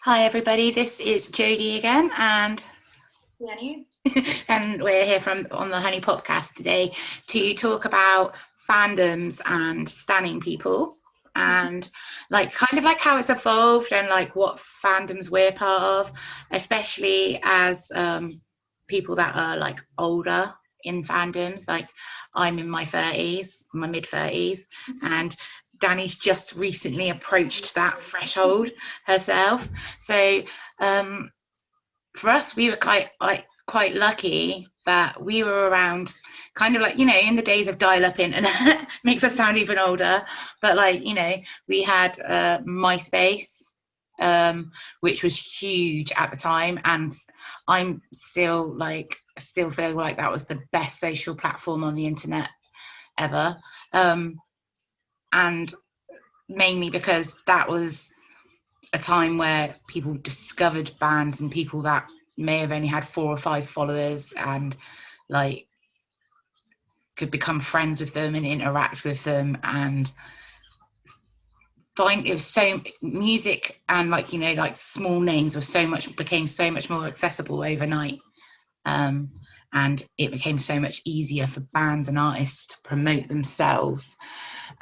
Hi everybody, this is Jodie again, and Danny? and we're here from on the Honey Podcast today to talk about fandoms and stanning people, and like kind of like how it's evolved and like what fandoms we're part of, especially as people that are like older in fandoms. Like I'm in my 30s, my mid 30s, and Danny's just recently approached that threshold herself. So for us, we were quite lucky that we were around, kind of like, in the days of dial-up internet. Makes us sound even older, but like, we had MySpace, which was huge at the time, and I'm still feel like that was the best social platform on the internet ever, and mainly because that was a time where people discovered bands and people that may have only had 4 or 5 followers and like could become friends with them and interact with them and find it was so music and like small names became so much more accessible overnight, and it became so much easier for bands and artists to promote themselves.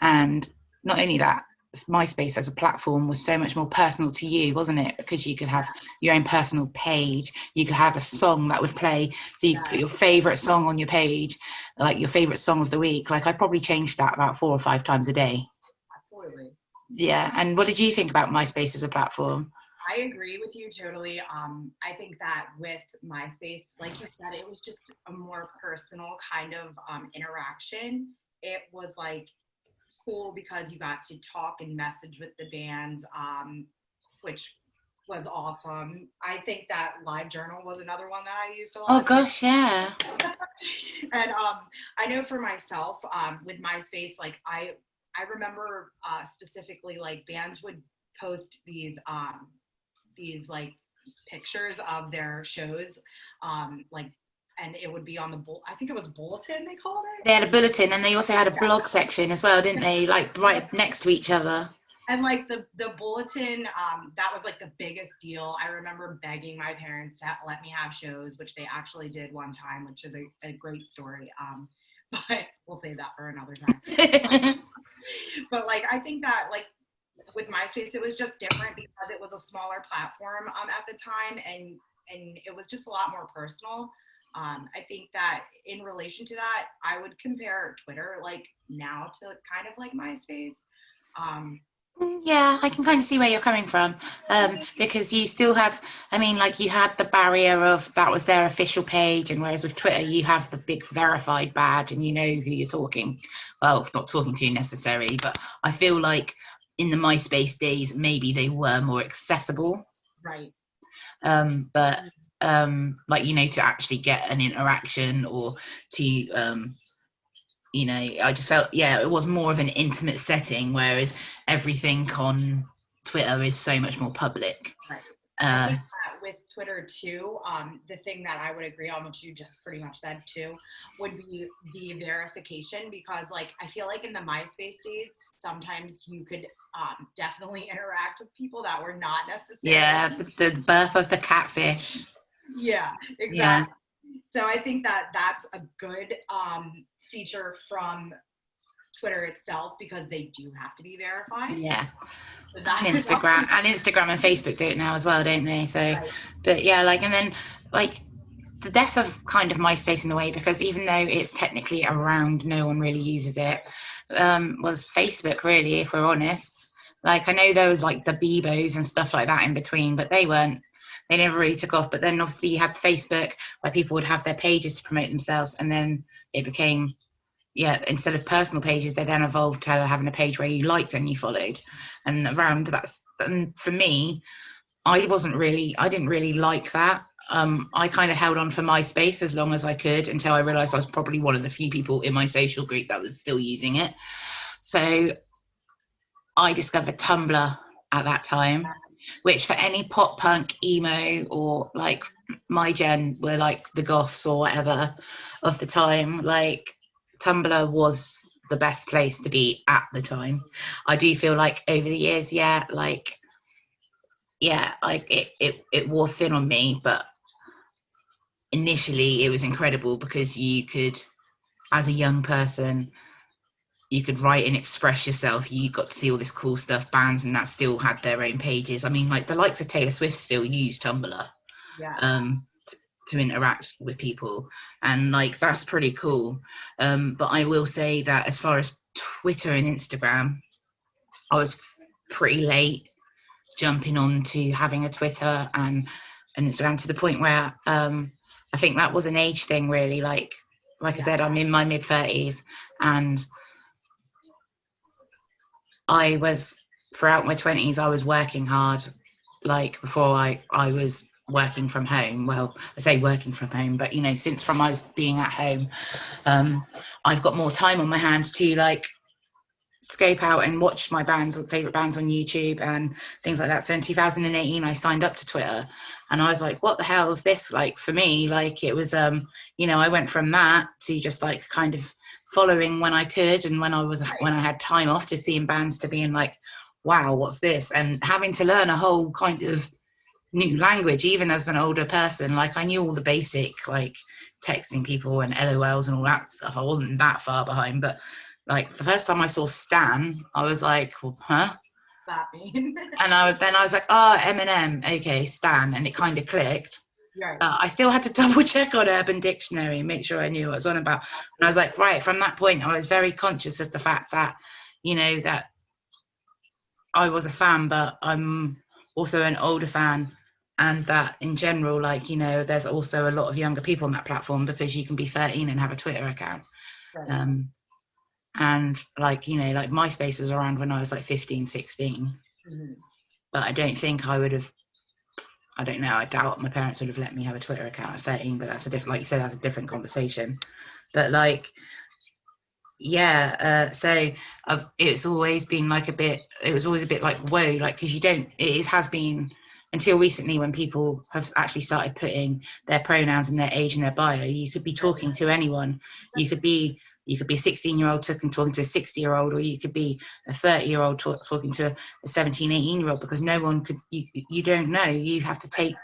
And not only that, MySpace as a platform was so much more personal to you, wasn't it? Because you could have your own personal page, you could have a song that would play, so you could put your favorite song on your page, like your favorite song of the week. Like I probably changed that about 4 or 5 times a day. Absolutely. Yeah. And what did you think about MySpace as a platform? I agree with you totally. I think that with MySpace, like you said, it was just a more personal kind of interaction. It was like cool because you got to talk and message with the bands, which was awesome. I think that LiveJournal was another one that I used a Oh lot too. gosh, yeah. And I know for myself, with MySpace, like I remember specifically like bands would post these like pictures of their shows, like, and it would be on the I think it was Bulletin they called it. They had a bulletin and they also had a blog section as well, didn't they? Like right next to each other. And like the Bulletin, that was like the biggest deal. I remember begging my parents to let me have shows, which they actually did one time, which is a great story. But we'll save that for another time. But like I think that like with MySpace, it was just different because it was a smaller platform at the time, and it was just a lot more personal. I think that in relation to that, I would compare Twitter like now to kind of like MySpace. Yeah, I can kind of see where you're coming from, because you still have, I mean, like you had the barrier of that was their official page, and whereas with Twitter, you have the big verified badge and you know who you're talking, well, not talking to necessarily, but I feel like in the MySpace days, maybe they were more accessible. Right. But like, to actually get an interaction or to I just felt, it was more of an intimate setting, whereas everything on Twitter is so much more public. Right. I think that with Twitter too, the thing that I would agree on, which you just pretty much said too, would be the verification, because like I feel like in the MySpace days, sometimes you could definitely interact with people that were not necessarily. Yeah, the birth of the catfish. Yeah, Yeah. exactly. So I think that that's a good feature from Twitter itself, because they do have to be verified. Yeah. So And Instagram and Facebook do it now as well, don't they? So, right. But yeah, like, and then like the death of kind of MySpace in a way, because even though it's technically around, no one really uses it, was Facebook, really, if we're honest. Like I know there was like the Bebos and stuff like that in between, but they never really took off. But then obviously you had Facebook where people would have their pages to promote themselves, and then it became, instead of personal pages, they then evolved to having a page where you liked and you followed. And and for me, I didn't really like that. I kind of held on for MySpace as long as I could until I realized I was probably one of the few people in my social group that was still using it. So I discovered Tumblr at that time, which for any pop punk, emo, or like my gen were like the goths or whatever of the time, like Tumblr was the best place to be at the time. I do feel like over the years, yeah, like it wore thin on me, but initially it was incredible because you could, as a young person, you could write and express yourself. You got to see all this cool stuff, bands, and that still had their own pages. I mean, like the likes of Taylor Swift still use Tumblr Yeah. to interact with people, and like that's pretty cool. But I will say that as far as Twitter and Instagram, I was pretty late jumping on to having a Twitter and Instagram, to the point where I think that was an age thing, really. Like I said, I'm in my mid-30s, and I was, throughout my 20s, I was working hard. Like before I was working from home. Well, I say working from home, but you know, since from I was being at home, I've got more time on my hands to like scope out and watch my favorite bands on YouTube and things like that. So in 2018 I signed up to Twitter, and I was like, what the hell is this? Like for me, like it was you know, I went from that to just like kind of following when I could, and when I had time off, to seeing bands, to being like, wow, what's this? And having to learn a whole kind of new language, even as an older person. Like I knew all the basic, like texting people and LOLs and all that stuff. I wasn't that far behind, but like the first time I saw Stan, I was like, well, huh? That mean? And I was like, oh, Eminem, okay, Stan, and it kind of clicked. Right. I still had to double check on Urban Dictionary and make sure I knew what I was on about. And I was like, right, from that point, I was very conscious of the fact that, you know, that I was a fan, but I'm also an older fan, and that in general, like, you know, there's also a lot of younger people on that platform, because you can be 13 and have a Twitter account. Right. And like, you know, like MySpace was around when I was like 15, 16. Mm-hmm. But I don't think I would have, I don't know, I doubt my parents would have let me have a Twitter account at 13, but that's a different, like you said, that's a different conversation. But like, yeah, so it's always been like it was always a bit like, whoa, like, because it has been until recently, when people have actually started putting their pronouns and their age in their bio. You could be talking to anyone. You could be a 16-year-old talking to a 60-year-old, or you could be a 30-year-old talking to a 17, 18-year-old, because no one could, you don't know. You have to take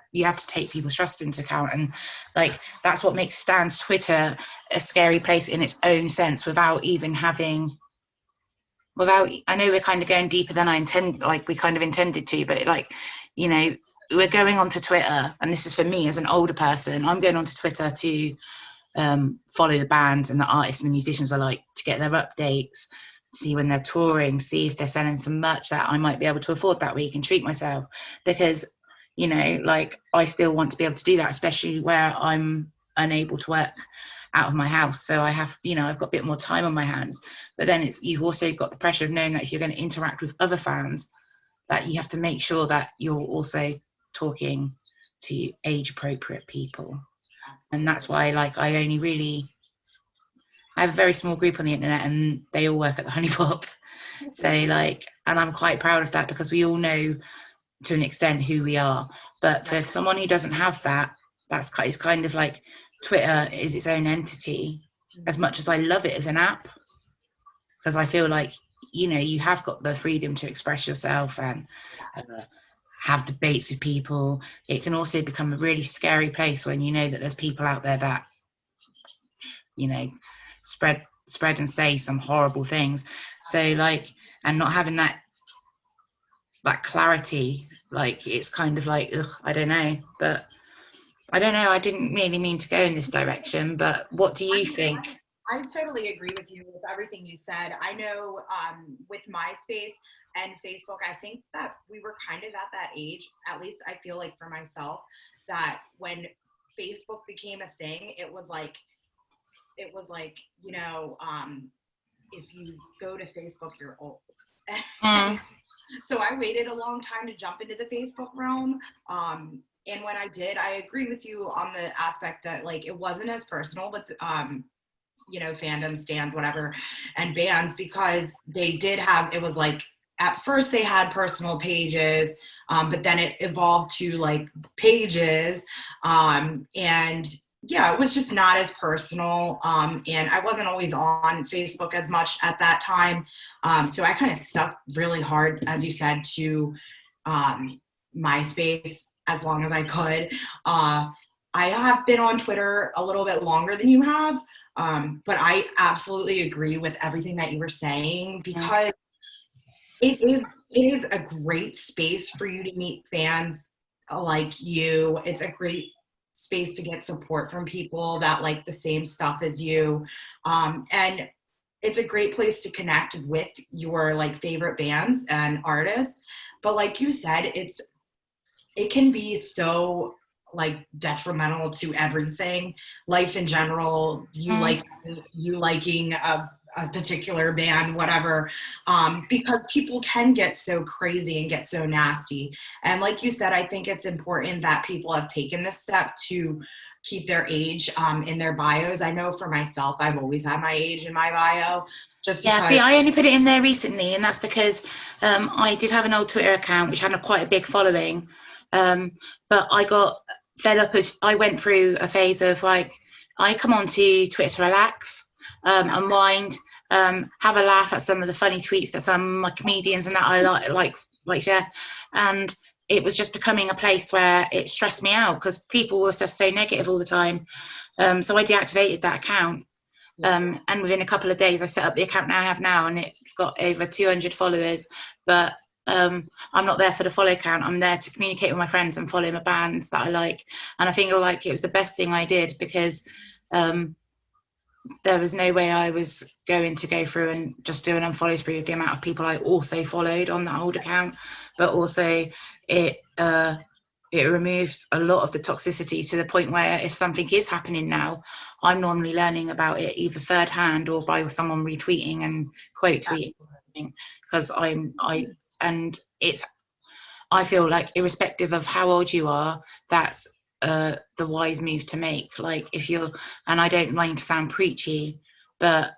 people's trust into account. And like, that's what makes Stan's Twitter a scary place in its own sense, without I know we're kind of going deeper than we kind of intended to, but like, you know, we're going onto Twitter, and this is for me as an older person. I'm going onto Twitter to follow the bands and the artists and the musicians I like, to get their updates, see when they're touring, see if they're selling some merch that I might be able to afford that week and treat myself. Because, you know, like, I still want to be able to do that, especially where I'm unable to work out of my house. So I have, you know, I've got a bit more time on my hands. But then you've also got the pressure of knowing that if you're going to interact with other fans, that you have to make sure that you're also talking to age appropriate people. And that's why, like, I have a very small group on the internet, and they all work at the Honey Pop. So like, and I'm quite proud of that, because we all know to an extent who we are. But for someone who doesn't have that, it's kind of like, Twitter is its own entity, as much as I love it as an app, because I feel like, you know, you have got the freedom to express yourself and have debates with people. It can also become a really scary place when you know that there's people out there that, you know, spread and say some horrible things. So like, and not having that clarity, like, it's kind of like, ugh, I don't know. But I don't know, I didn't really mean to go in this direction, but what do you think? I totally agree with you with everything you said. I know with MySpace and Facebook, I think that we were kind of at that age, at least I feel like for myself, that when Facebook became a thing, it was like, you know, if you go to Facebook, you're old. So I waited a long time to jump into the Facebook realm. And when I did, I agree with you on the aspect that, like, it wasn't as personal with, you know, fandom, stands, whatever, and bands, because they did have, it was like, at first they had personal pages, but then it evolved to like pages, and yeah, it was just not as personal, and I wasn't always on Facebook as much at that time, so I kind of stuck really hard, as you said, to MySpace as long as I could. I have been on Twitter a little bit longer than you have, but I absolutely agree with everything that you were saying, because it is a great space for you to meet fans like you. It's a great space to get support from people that like the same stuff as you, and it's a great place to connect with your like favorite bands and artists. But like you said, it can be so like detrimental to everything, life in general, you liking a particular band, whatever, because people can get so crazy and get so nasty. And like you said, I think it's important that people have taken this step to keep their age in their bios. I know for myself, I've always had my age in my bio, just Yeah, see, because. I only put it in there recently, and that's because I did have an old Twitter account which had quite a big following, but I got fed up of. I went through a phase of like, I come onto Twitter to relax, unwind, have a laugh at some of the funny tweets that some of my comedians and that I like share, and it was just becoming a place where it stressed me out because people were just so negative all the time. So I deactivated that account. And within a couple of days, I set up the account now I have now, and it's got over 200 followers. But I'm not there for the follow count. I'm there to communicate with my friends and follow my bands that I like. And I feel like it was the best thing I did, because there was no way I was going to go through and just do an unfollow spree with the amount of people I also followed on that old account. But also it removed a lot of the toxicity, to the point where if something is happening now, I'm normally learning about it either third hand or by someone retweeting and quote tweeting, because I feel like irrespective of how old you are, that's the wise move to make. Like if you're, and I don't mind to sound preachy, but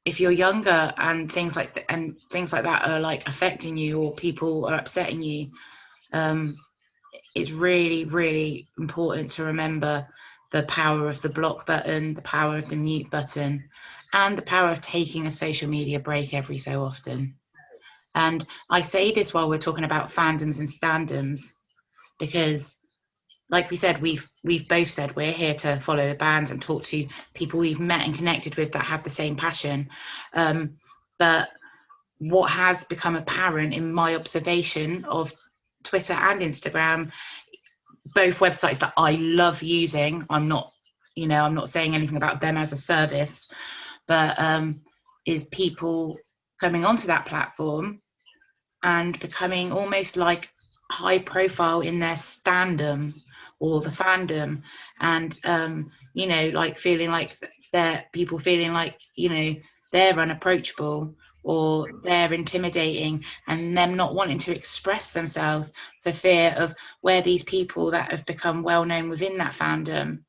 if you're younger and things like that are like affecting you, or people are upsetting you, it's really, really important to remember the power of the block button, the power of the mute button, and the power of taking a social media break every so often. And I say this while we're talking about fandoms and standoms, because like we said, we've both said we're here to follow the bands and talk to people we've met and connected with that have the same passion. But what has become apparent in my observation of Twitter and Instagram, both websites that I love using, I'm not saying anything about them as a service, but is people coming onto that platform and becoming almost like high profile in their standom or the fandom, and like feeling like people feeling like they're unapproachable or they're intimidating, and them not wanting to express themselves for fear of where these people that have become well known within that fandom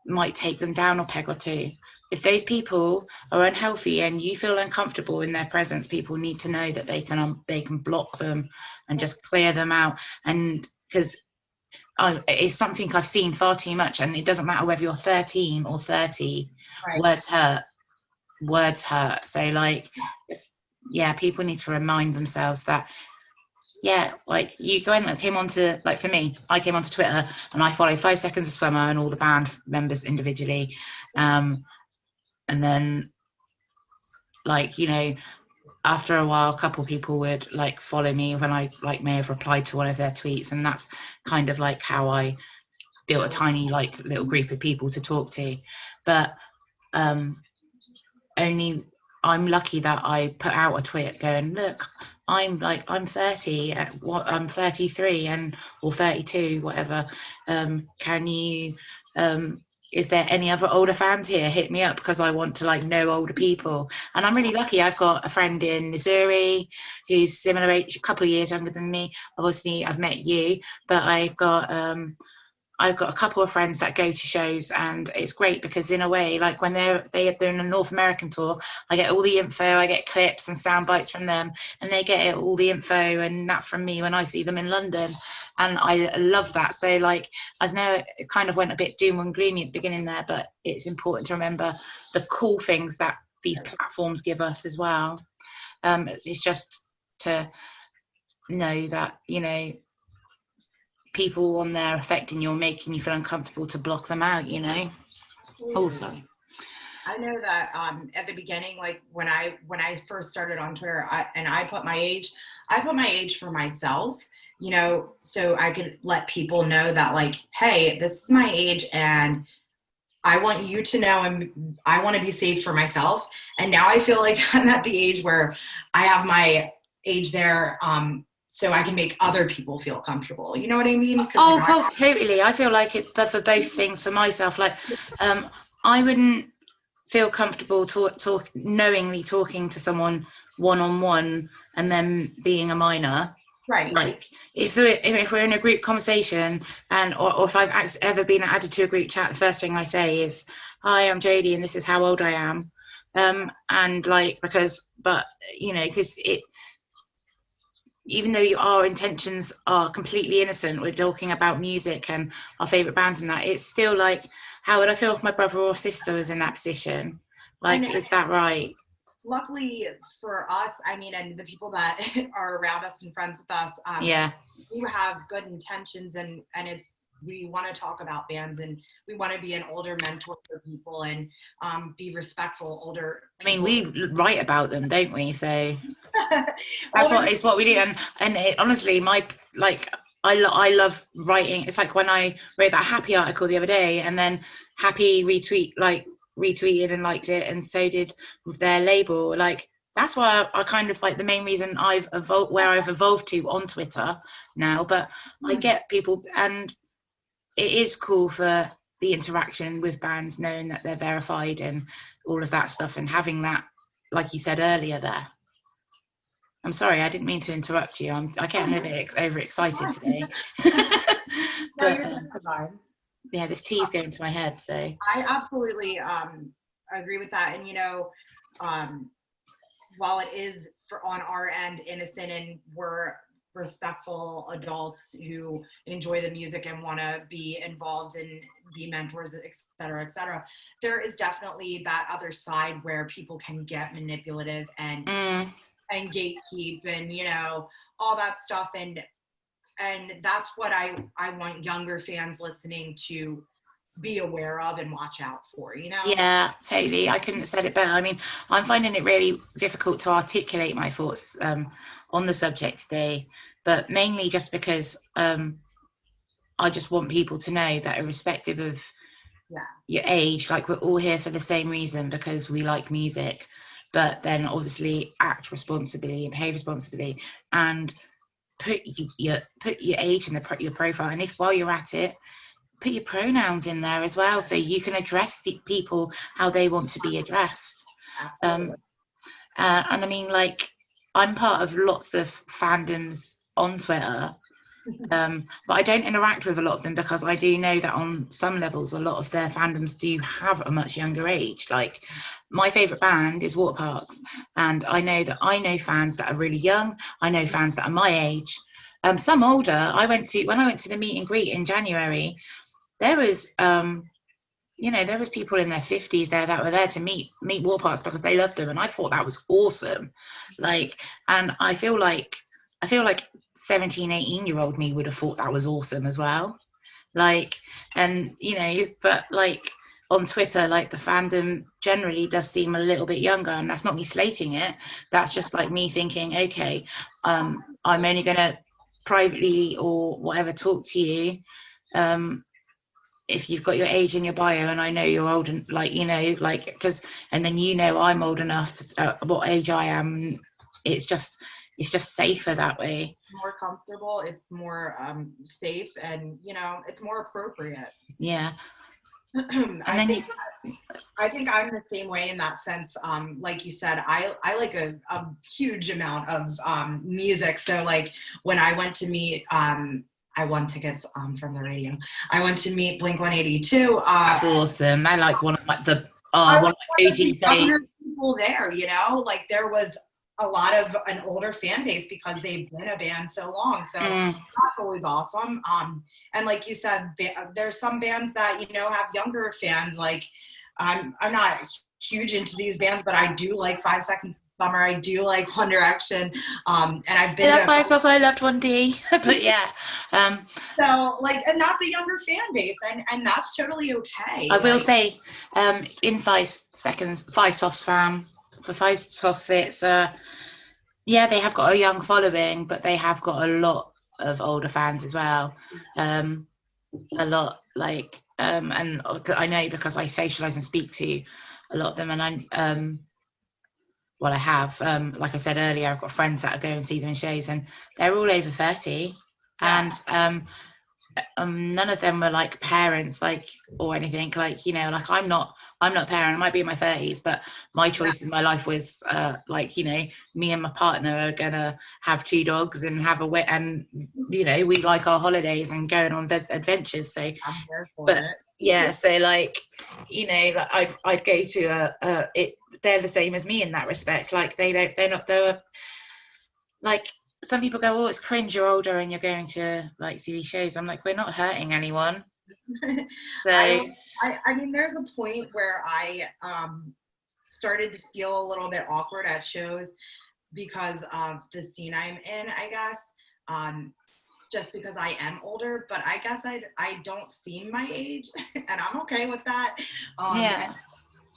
might take them down a peg or two. If those people are unhealthy and you feel uncomfortable in their presence, people need to know that they can block them and just clear them out. And because it's something I've seen far too much, and it doesn't matter whether you're 13 or 30, right. Words hurt. So like, yeah, people need to remind themselves that, yeah, like you go and came onto, like for me, I came onto Twitter and I followed 5 Seconds of Summer and all the band members individually. And then like, after a while, a couple of people would like follow me when I like may have replied to one of their tweets. And that's kind of like how I built a tiny like little group of people to talk to. But only I'm lucky that I put out a tweet going, look, I'm 30, I'm 33 and or 32, whatever. Can you is there any other older fans here? Hit me up, because I want to like know older people. And I'm really lucky. I've got a friend in Missouri who's similar age, a couple of years younger than me. Obviously, I've met you, but I've got a couple of friends that go to shows, and it's great because in a way, like when they're in a North American tour, I get all the info, I get clips and sound bites from them, and they get all the info and that from me when I see them in London. And I love that. So like, I know it kind of went a bit doom and gloomy at the beginning there, but it's important to remember the cool things that these platforms give us as well. It's just to know that, you know, people on there affecting you or making you feel uncomfortable, to block them out, you know. Also, I know that at the beginning, like when I first started on Twitter, I put my age for myself, you know, so I could let people know that, like, hey, this is my age and I want you to know, and I want to be safe for myself. And now I feel like I'm at the age where I have my age there, so I can make other people feel comfortable. You know what I mean? oh, you know, totally. I feel like it for both things for myself. Like, I wouldn't feel comfortable knowingly talking to someone one-on-one and then being a minor. Right. Like if we're in a group conversation and or if I've ever been added to a group chat, the first thing I say is, hi, I'm Jodie and this is how old I am. And like, but you know, because even though our intentions are completely innocent, we're talking about music and our favorite bands and that, it's still like, how would I feel if my brother or sister was in that position? Like, is that right? Luckily for us, I mean, and the people that are around us and friends with us, yeah, we have good intentions, and we want to talk about bands, and we want to be an older mentor for people, and be respectful older people. I mean, we write about them, don't we? So that's what we do. And it, honestly, I love writing. It's like when I wrote that Happy article the other day, and then Happy retweeted and liked it, and so did their label. Like, that's why I kind of like the main reason I've evolved to on Twitter now. But I get people, and it is cool for the interaction with bands, knowing that they're verified and all of that stuff, and having that, like you said earlier there. I'm sorry, I didn't mean to interrupt you. I get a bit overexcited today. But yeah, this tea's going to my head. So I absolutely agree with that. And you know, while it is on our end innocent, and we're respectful adults who enjoy the music and want to be involved and be mentors, et cetera, there is definitely that other side where people can get manipulative and gatekeep, and you know, all that stuff, and that's what I want younger fans listening to be aware of and watch out for, you know? Yeah, totally. I couldn't have said it better. I mean, I'm finding it really difficult to articulate my thoughts on the subject today, but mainly just because I just want people to know that, irrespective of your age, like, we're all here for the same reason, because we like music. But then obviously act responsibly and behave responsibly, and put your age in your profile. And if while you're at it, put your pronouns in there as well, so you can address the people how they want to be addressed. And I mean, like, I'm part of lots of fandoms on Twitter, but I don't interact with a lot of them, because I do know that on some levels a lot of their fandoms do have a much younger age. Like, my favorite band is Waterparks, and I know fans that are really young. I know fans that are my age, some older. When I went to the meet and greet in January, there was there was people in their 50s there that were there to meet Waterparks because they loved them, and I thought that was awesome. Like, and I feel like 17-18-year-old me would have thought that was awesome as well. Like, and you know, but like on Twitter, like, the fandom generally does seem a little bit younger, and that's not me slating it. That's just like me thinking, okay, I'm only gonna privately or whatever talk to you if you've got your age in your bio, and I know you're old, and like, you know, like, because, and then, you know, I'm old enough to what age I am. It's just safer that way. More comfortable. It's more safe, and you know, it's more appropriate. Yeah. I think I'm the same way in that sense. Like you said, I like a huge amount of music. So like when I went to meet I won tickets from the radio. I went to meet Blink-182. That's awesome. I like one of the people there, you know, like there was a lot of an older fan base because they've been a band so long. So that's always awesome. And like you said, there's some bands that, you know, have younger fans. Like I'm not huge into these bands, but I do like 5 Seconds of Summer. I do like One Direction. And I've been I love Five Sauce, I loved 1D. But yeah. So like, and that's a younger fan base, and that's totally okay. I will say, in 5 Seconds, Five Sauce fan, for Five Sauce, it's yeah, they have got a young following, but they have got a lot of older fans as well. A lot, like, and I know because I socialise and speak to a lot of them, and I have, like I said earlier, I've got friends that I go and see them in shows, and they're all over 30, yeah. And none of them were like parents, like, or anything, like, you know, like I'm not a parent. I might be in my 30s, but my choice in my life was like, you know, me and my partner are gonna have 2 dogs and have and you know, we like our holidays and going on the adventures. So I'm here for but it. Yeah, so like, you know, like I'd go to they're the same as me in that respect. Like they're like, some people go, oh, it's cringe, you're older and you're going to like see these shows. I'm like, we're not hurting anyone. So I mean, there's a point where I started to feel a little bit awkward at shows because of the scene I'm in, I guess. Just because I am older, but I guess I don't seem my age, and I'm okay with that. Yeah.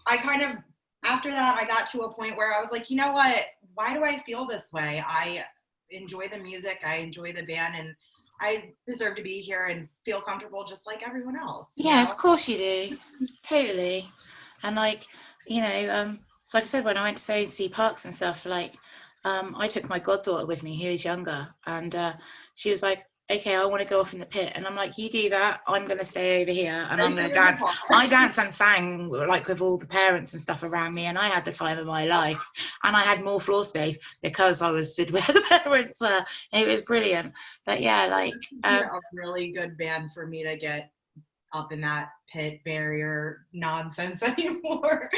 I kind of, after that, I got to a point where I was like, you know what? Why do I feel this way? I enjoy the music, I enjoy the band, and I deserve to be here and feel comfortable just like everyone else. Yeah, of course you do. Totally. And like, you know, so like I said, when I went to see Parks and stuff, like, I took my goddaughter with me who is younger, and she was like, okay, I want to go off in the pit. And I'm like, you do that, I'm going to stay over here and I'm going to dance. I danced and sang like with all the parents and stuff around me, and I had the time of my life, and I had more floor space because I was stood where the parents were. It was brilliant. But yeah, like a really good band for me to get up in that pit barrier nonsense anymore.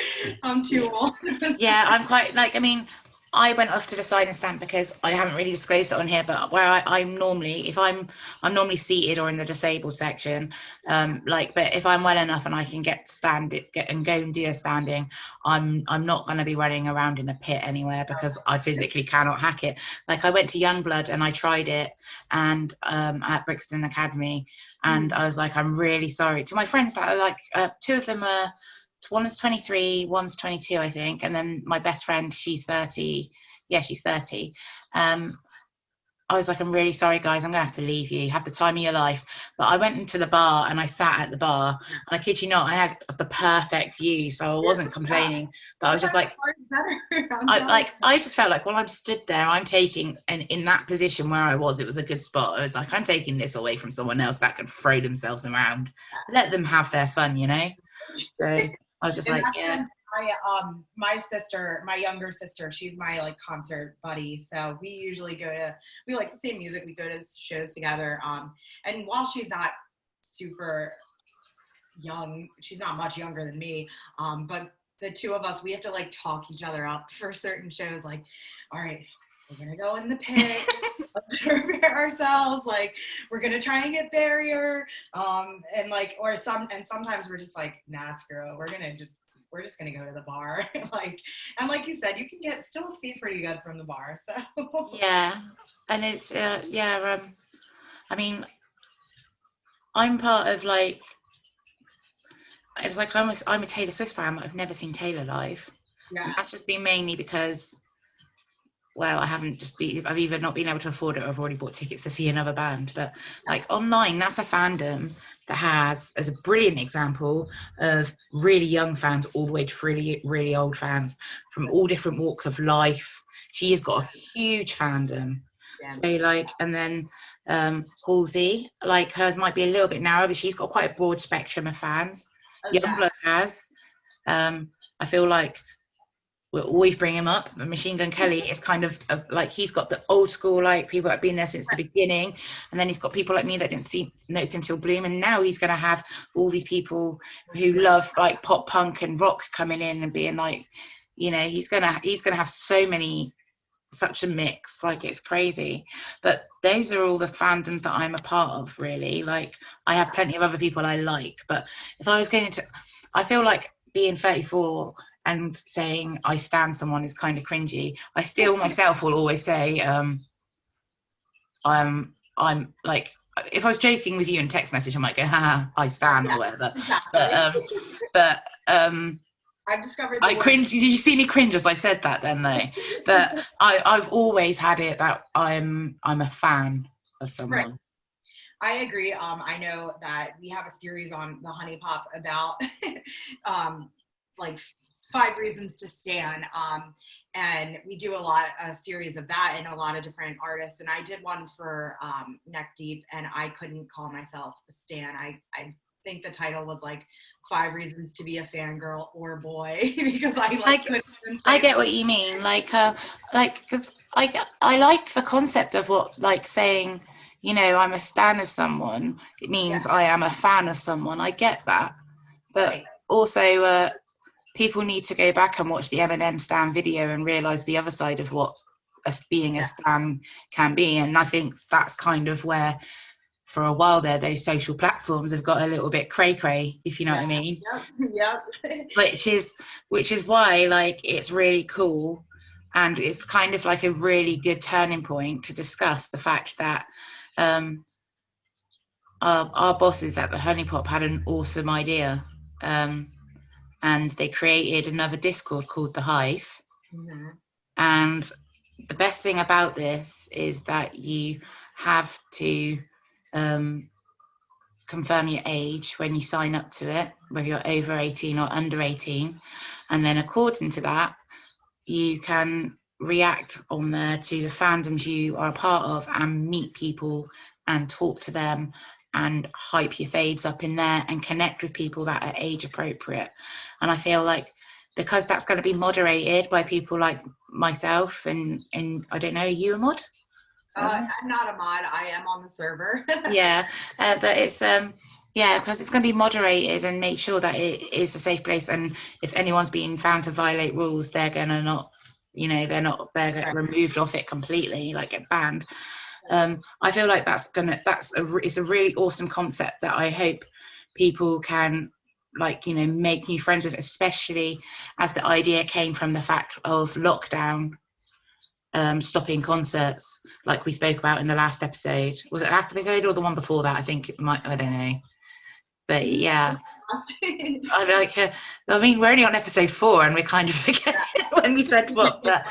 I'm too old. Yeah, I'm quite, like, I mean, I went off to the side and stand because I haven't really disclosed it on here, but where I'm normally, if I'm normally seated or in the disabled section, like, but if I'm well enough and I can get and go and do a standing, I'm not going to be running around in a pit anywhere because I physically cannot hack it. Like, I went to Youngblood and I tried it, and at Brixton Academy, and I was like, I'm really sorry to my friends that are like, 2 of them are, one's 23, one's 22, I think, and then my best friend, she's 30. Yeah, she's 30. I was like, I'm really sorry, guys, I'm gonna have to leave you. Have the time of your life. But I went into the bar and I sat at the bar, and I kid you not, I had the perfect view, so I wasn't complaining. But I was just like, I just felt like, well, I'm stood there, I'm taking, and in that position where I was, it was a good spot. I was like, I'm taking this away from someone else that can throw themselves around. Let them have their fun, you know. So I was just like, yeah. My younger sister, she's my like concert buddy. So we like the same music. We go to shows together. And while she's not super young, she's not much younger than me. But the 2 of us, we have to like talk each other up for certain shows. Like, all right, we're gonna go in the pit. Let's prepare ourselves. Like, we're gonna try and get barrier. And like, sometimes we're just like, nah, screw it. We're just gonna go to the bar. Like, and like you said, you can still see pretty good from the bar. So yeah, and it's I mean, I'm part of like, it's like I'm a Taylor Swift fan, but I've never seen Taylor live. Yeah, and that's just been mainly because, well, I've either not been able to afford it or I've already bought tickets to see another band. But like online, that's a fandom that has, as a brilliant example of really young fans all the way to really, really old fans from all different walks of life. She has got a huge fandom. Yeah. So like, and then Halsey, like, hers might be a little bit narrow, but she's got quite a broad spectrum of fans. Youngblood has. I feel like we'll always bring him up. Machine Gun Kelly is kind of like, he's got the old school, like, people that have been there since the beginning, and then he's got people like me that didn't notice him till Bloom, and now he's going to have all these people who love like pop punk and rock coming in and being like, you know, he's gonna have such a mix, like, it's crazy. But those are all the fandoms that I'm a part of, really. Like, I have plenty of other people I like, but if I was going to, I feel like being 34 and saying I stan someone is kind of cringy. I still myself will always say I'm like, if I was joking with you in text message, I might go, haha, I stan, or whatever. Exactly. But I've discovered I cringe. Did you see me cringe as I said that then though? But I've always had it that I'm a fan of someone. Right. I agree. I know that we have a series on the Honey Pop about like 5 reasons to stan. And we do a series of that and a lot of different artists. And I did one for Neck Deep, and I couldn't call myself a stan. I think the title was like 5 reasons to be a fangirl or boy, because I get what you mean. Because I like the concept of what, like, saying, you know, I'm a stan of someone. It means I am a fan of someone. I get that. But also, people need to go back and watch the Eminem stan video and realize the other side of what being a stan can be. And I think that's kind of where, for a while there, those social platforms have got a little bit cray-cray, if you know what I mean. Yep. which is why, like, it's really cool, and it's kind of like a really good turning point to discuss the fact that our bosses at the Honey Pop had an awesome idea, and they created another Discord called The Hive. Mm-hmm. And the best thing about this is that you have to confirm your age when you sign up to it, whether you're over 18 or under 18, and then according to that you can react on there to the fandoms you are a part of and meet people and talk to them and hype your faves up in there and connect with people that are age appropriate. And I feel like, because that's going to be moderated by people like myself and I don't know, are you a mod? I'm not a mod. I am on the server. But it's because it's going to be moderated and make sure that it is a safe place. And if anyone's being found to violate rules, they're gonna not, you know, they're get removed off it completely, like get banned. I feel like it's a really awesome concept that I hope people can, like, you know, make new friends with, especially as the idea came from the fact of lockdown. Stopping concerts, like we spoke about in the last episode. Was it last episode or the one before that? I think it might, I don't know. But yeah, I mean, we're only on episode 4 and we're kind of forgetting when we said what. But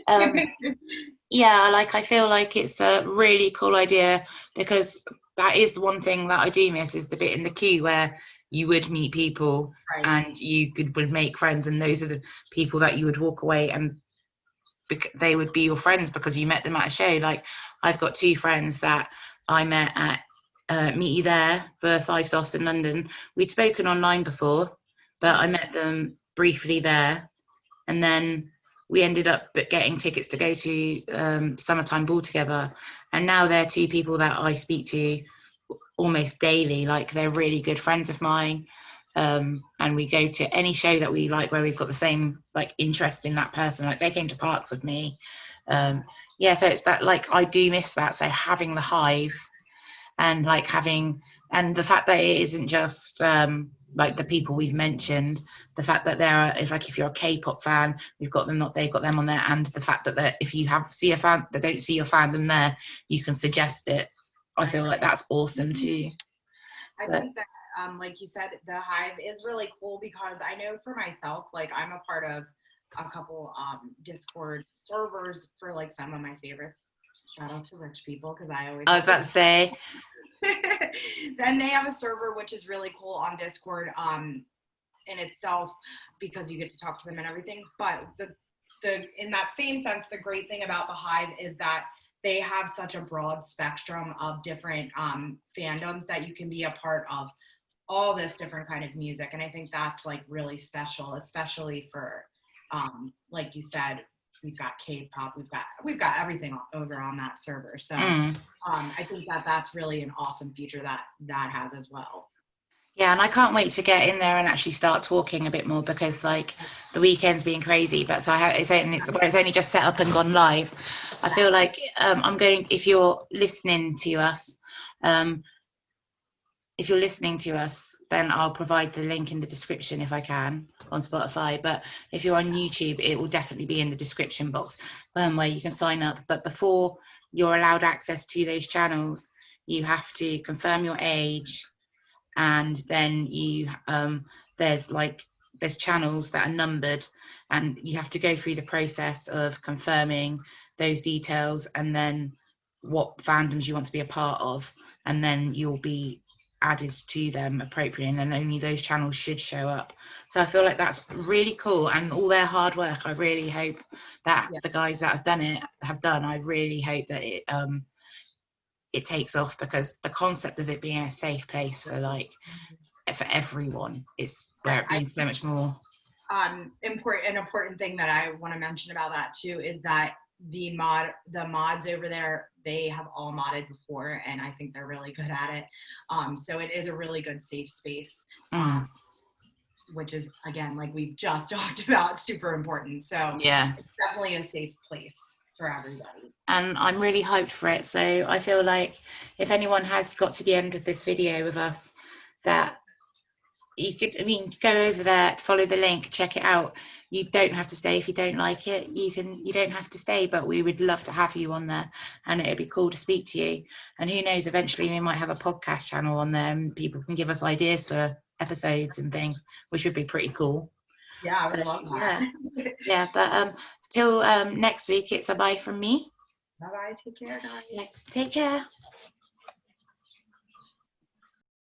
like, I feel like it's a really cool idea, because that is the one thing that I do miss, is the bit in the queue where you would meet people and you would make friends, and those are the people that you would walk away and they would be your friends because you met them at a show. Like, I've got 2 friends that I met at Meet You There for 5 Sauce in London. We'd spoken online before, but I met them briefly there, and then we ended up getting tickets to go to Summertime Ball together, and now they're 2 people that I speak to almost daily. Like, they're really good friends of mine. And we go to any show that we like where we've got the same, like, interest in that person. Like, they came to Parks with me. So it's that, like, I do miss that. So having the Hive and like and the fact that it isn't just like the people we've mentioned, the fact that there are, if you're a K-pop fan, they've got them on there, and the fact that if you see a fan that don't see your fandom there, you can suggest it. I feel like that's awesome too. I think that like you said, the Hive is really cool, because I know for myself, like, I'm a part of a couple Discord servers for like some of my favorites. Shout out to rich people, because I was about to say. Then they have a server which is really cool on Discord in itself, because you get to talk to them and everything. But the in that same sense, the great thing about the Hive is that they have such a broad spectrum of different fandoms that you can be a part of all this different kind of music. And I think that's like really special, especially for like you said, we've got K-pop, we've got everything over on that server. So I think that's really an awesome feature that has as well. Yeah, and I can't wait to get in there and actually start talking a bit more, because like the weekend's been crazy, but so it's only just set up and gone live. I feel like if you're listening to us, if you're listening to us, then I'll provide the link in the description if I can on Spotify. But if you're on YouTube, it will definitely be in the description box where you can sign up. But before you're allowed access to those channels, you have to confirm your age, and then there's channels that are numbered, and you have to go through the process of confirming those details and then what fandoms you want to be a part of, and then you'll be added to them appropriately, and then only those channels should show up. So I feel like that's really cool, and all their hard work, I really hope that the guys that have done, I really hope that it takes off, because the concept of it being a safe place for everyone is where it means so much more. Important thing that I want to mention about that too is that the mods over there, they have all modded before, and I think they're really good at it. So it is a really good safe space, which is, again, like we've just talked about, super important. So yeah, it's definitely a safe place for everybody. And I'm really hyped for it. So I feel like if anyone has got to the end of this video with us, that you could, go over there, follow the link, check it out. You don't have to stay if you don't like it. You don't have to stay, but we would love to have you on there, and it'd be cool to speak to you. And who knows, eventually we might have a podcast channel on there, and people can give us ideas for episodes and things, which would be pretty cool. Yeah, I would love that. Yeah, but till next week, it's a bye from me. Bye-bye. Take care, guys. Yeah, take care.